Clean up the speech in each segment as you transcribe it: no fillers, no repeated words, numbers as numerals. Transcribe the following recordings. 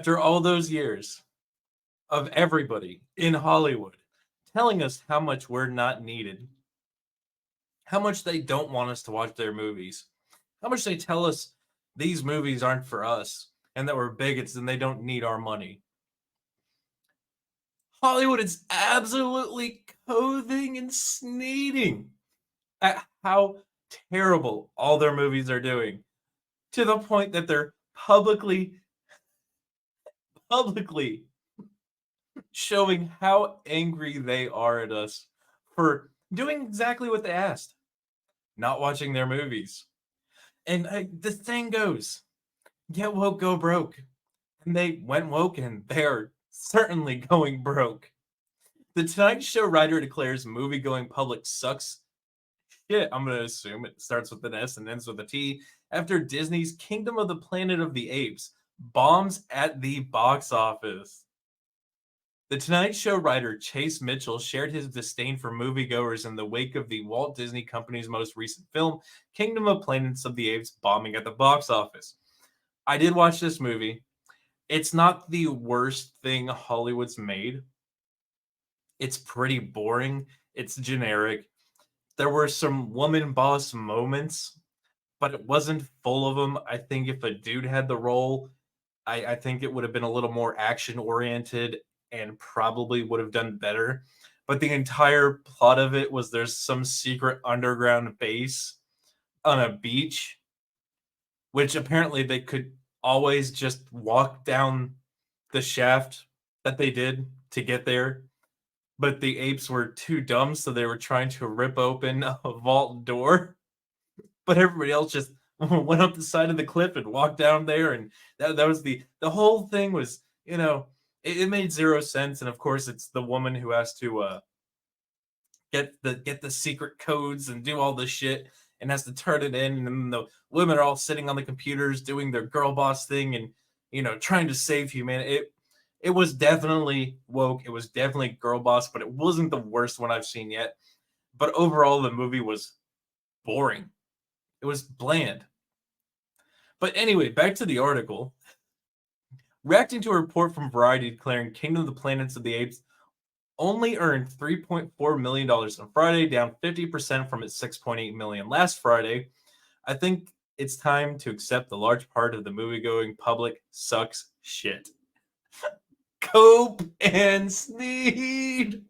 After all those years of everybody in Hollywood telling us how much we're not needed, how much they don't want us to watch their movies, how much they tell us these movies aren't for us and that we're bigots and they don't need our money. Hollywood is absolutely coding and sneezing at how terrible all their movies are doing, to the point that they're publicly showing how angry they are at us for doing exactly what they asked, not watching their movies. And the thing goes, get woke, go broke. And they went woke, and they're certainly going broke. The Tonight Show writer declares movie-going public sucks shit. I'm going to assume it starts with an S and ends with a T. After Disney's Kingdom of the Planet of the Apes bombs at the box office. The Tonight Show writer Chase Mitchell shared his disdain for moviegoers in the wake of the Walt Disney Company's most recent film, Kingdom of Planets of the Apes, bombing at the box office. I did watch this movie. It's not the worst thing Hollywood's made. It's pretty boring. It's generic. There were some woman boss moments, but it wasn't full of them. I think if a dude had the role, I think it would have been a little more action oriented and probably would have done better. But the entire plot of it was there's some secret underground base on a beach, which apparently they could always just walk down the shaft that they did to get there. But the apes were too dumb, so they were trying to rip open a vault door. But everybody else just went up the side of the cliff and walked down there, and that was the whole thing was, it made zero sense. And of course, it's the woman who has to get the secret codes and do all this shit and has to turn it in, and then the women are all sitting on the computers doing their girl boss thing and trying to save humanity. It was definitely woke. It was definitely girl boss, but it wasn't the worst one I've seen yet. But overall, the movie was boring. It was bland. But anyway, back to the article. Reacting to a report from Variety declaring Kingdom of the Planets of the Apes only earned $3.4 million on Friday, down 50% from its $6.8 million last Friday. I think it's time to accept the large part of the movie-going public sucks shit. Cope and Sneed.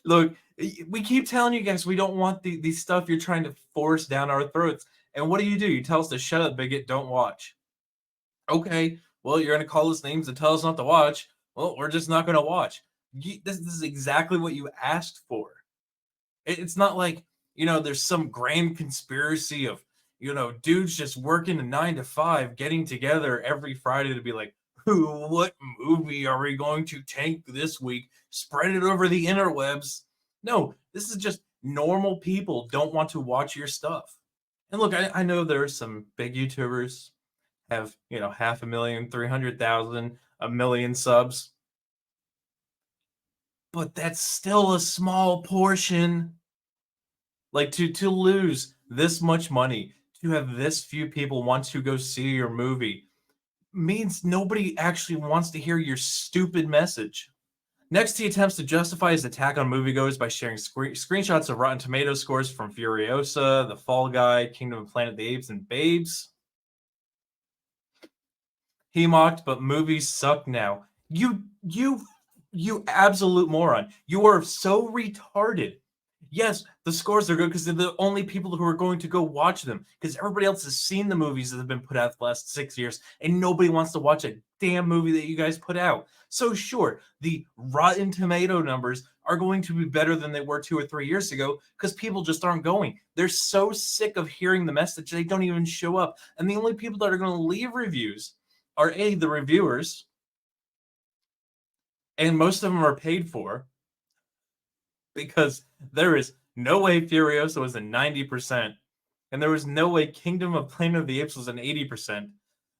Look, we keep telling you guys we don't want the stuff you're trying to force down our throats. And what do? You tell us to shut up, bigot, don't watch. Okay, well, you're going to call us names and tell us not to watch. Well, we're just not going to watch. This is exactly what you asked for. It's not like, there's some grand conspiracy of, dudes just working a 9 to 5, getting together every Friday to be like, what movie are we going to take this week? Spread it over the interwebs. No, this is just normal people don't want to watch your stuff. And look, I know there are some big YouTubers have, 500,000, 300,000, 1 million subs. But that's still a small portion. Like to lose this much money, to have this few people want to go see your movie, means nobody actually wants to hear your stupid message. Next, he attempts to justify his attack on moviegoers by sharing screenshots of Rotten Tomatoes scores from Furiosa, The Fall Guy, Kingdom of Planet of the Apes, and Babes. He mocked, but movies suck now. You absolute moron. You are so retarded. Yes, the scores are good because they're the only people who are going to go watch them, because everybody else has seen the movies that have been put out the last 6 years, and nobody wants to watch a damn movie that you guys put out. So sure, the Rotten Tomato numbers are going to be better than they were 2 or 3 years ago because people just aren't going. They're so sick of hearing the message, they don't even show up. And the only people that are going to leave reviews are the reviewers, and most of them are paid for, because there is no way Furiosa was a 90%, and there was no way Kingdom of Planet of the Apes was an 80%.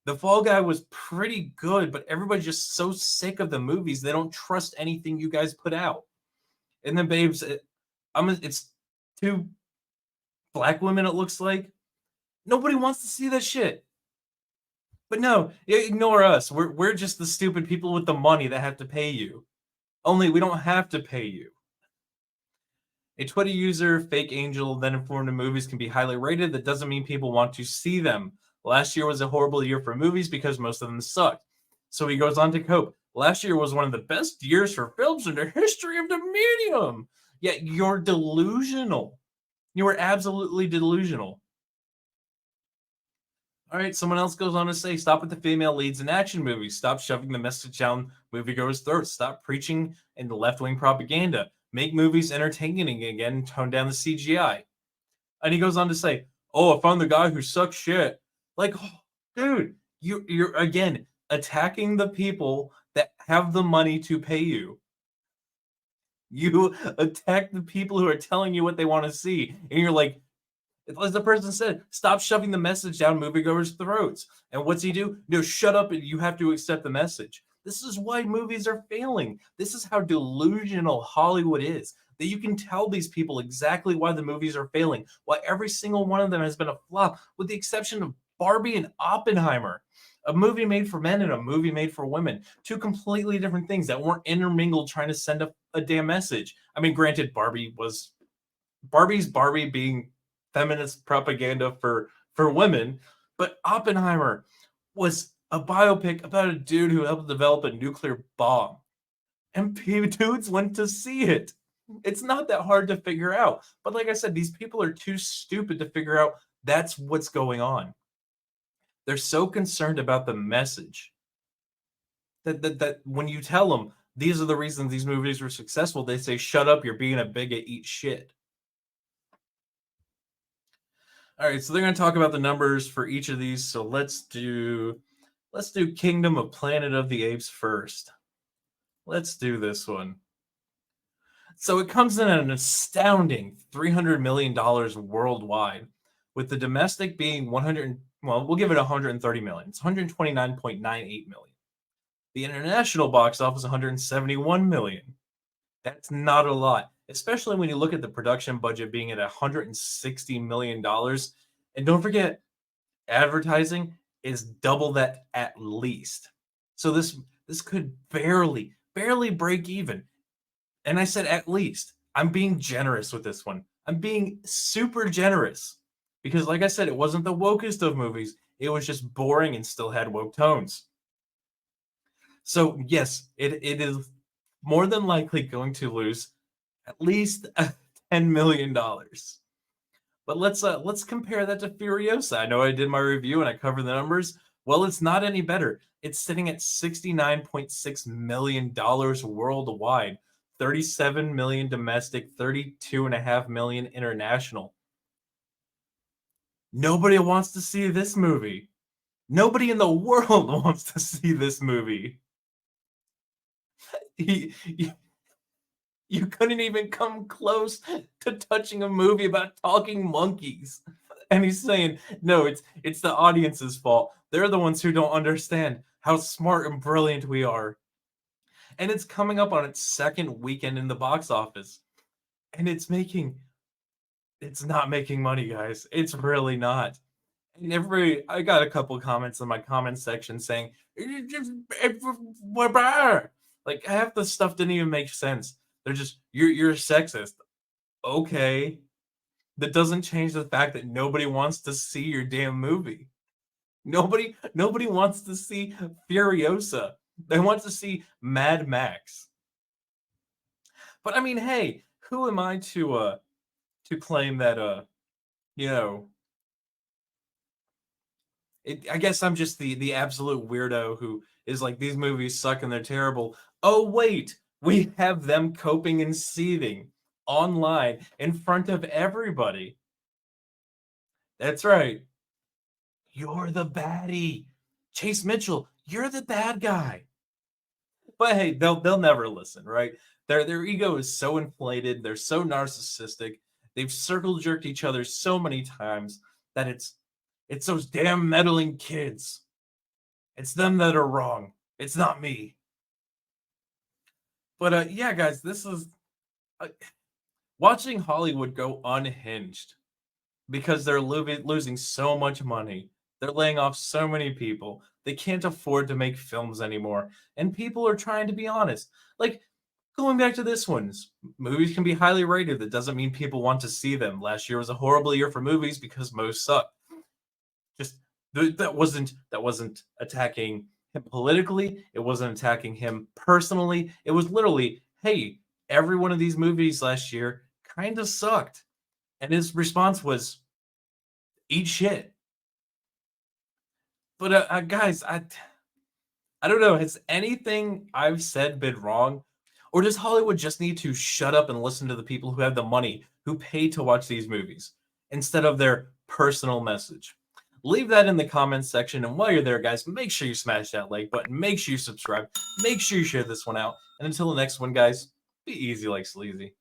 The Fall Guy was pretty good, but everybody's just so sick of the movies, they don't trust anything you guys put out. And then Babes, it's 2 black women, it looks like. Nobody wants to see that shit. But no, ignore us. We're just the stupid people with the money that have to pay you. Only we don't have to pay you. A Twitter user, Fake Angel, then informed the movies can be highly rated. That doesn't mean people want to see them. Last year was a horrible year for movies because most of them sucked. So he goes on to cope. Last year was one of the best years for films in the history of the medium. Yet you're delusional. You are absolutely delusional. All right, someone else goes on to say, stop with the female leads in action movies. Stop shoving the message down moviegoers' throats. Stop preaching and left-wing propaganda. Make movies entertaining again. Tone down the CGI. And he goes on to say, oh, I found the guy who sucks shit. Like, oh, dude, you're again attacking the people that have the money to pay you. You attack the people who are telling you what they want to see. And you're like, as the person said, stop shoving the message down moviegoers' throats. And what's he do? No, shut up and you have to accept the message. This is why movies are failing. This is how delusional Hollywood is. That you can tell these people exactly why the movies are failing, why every single one of them has been a flop, with the exception of Barbie and Oppenheimer. A movie made for men and a movie made for women. Two completely different things that weren't intermingled trying to send a damn message. I mean, granted, Barbie's Barbie being feminist propaganda for women, but Oppenheimer was a biopic about a dude who helped develop a nuclear bomb, and dudes went to see it. It's not that hard to figure out, but like I said, these people are too stupid to figure out that's what's going on. They're so concerned about the message that when you tell them these are the reasons these movies were successful, they say, shut up, you're being a bigot, eat shit. All right, so they're going to talk about the numbers for each of these. So let's do Kingdom of Planet of the Apes first. Let's do this one. So it comes in at an astounding $300 million worldwide, with the domestic being 100. Well, we'll give it 130 million. It's 129.98 million. The international box office 171 million. That's not a lot, especially when you look at the production budget being at $160 million. And don't forget, advertising is double that at least. So this could barely break even. And I said at least. I'm being generous with this one. I'm being super generous. Because like I said, it wasn't the wokest of movies. It was just boring and still had woke tones. So yes, it is more than likely going to lose at least $10 million. But let's compare that to Furiosa. I know I did my review and I covered the numbers. Well, it's not any better. It's sitting at $69.6 million worldwide, 37 million domestic, 32.5 million international. Nobody wants to see this movie. Nobody in the world wants to see this movie. You couldn't even come close to touching a movie about talking monkeys. And he's saying, no, it's the audience's fault. They're the ones who don't understand how smart and brilliant we are. And it's coming up on its second weekend in the box office. And it's not making money, guys. It's really not. And I got a couple comments in my comment section saying, like half the stuff didn't even make sense. They're just, you're sexist. Okay. That doesn't change the fact that nobody wants to see your damn movie. Nobody wants to see Furiosa. They want to see Mad Max. But I mean, hey, who am I to claim that you know, I guess I'm just the absolute weirdo who is like, these movies suck and they're terrible. Oh wait, we have them coping and seething online in front of everybody. That's right. You're the baddie. Chase Mitchell, you're the bad guy. But hey, they'll never listen, right? Their ego is so inflated, they're so narcissistic. They've circle jerked each other so many times that it's those damn meddling kids. It's them that are wrong. It's not me. But yeah, guys, this is watching Hollywood go unhinged because they're losing so much money. They're laying off so many people. They can't afford to make films anymore. And people are trying to be honest. Like, going back to this one's, movies can be highly rated. That doesn't mean people want to see them. Last year was a horrible year for movies because most sucked. Just that wasn't attacking him politically. It wasn't attacking him personally. It was literally, hey, every one of these movies last year kind of sucked. And his response was, eat shit. But guys, I don't know. Has anything I've said been wrong? Or does Hollywood just need to shut up and listen to the people who have the money, who pay to watch these movies, instead of their personal message? Leave that in the comments section. And while you're there, guys, make sure you smash that like button. Make sure you subscribe. Make sure you share this one out. And until the next one, guys, be easy like sleazy.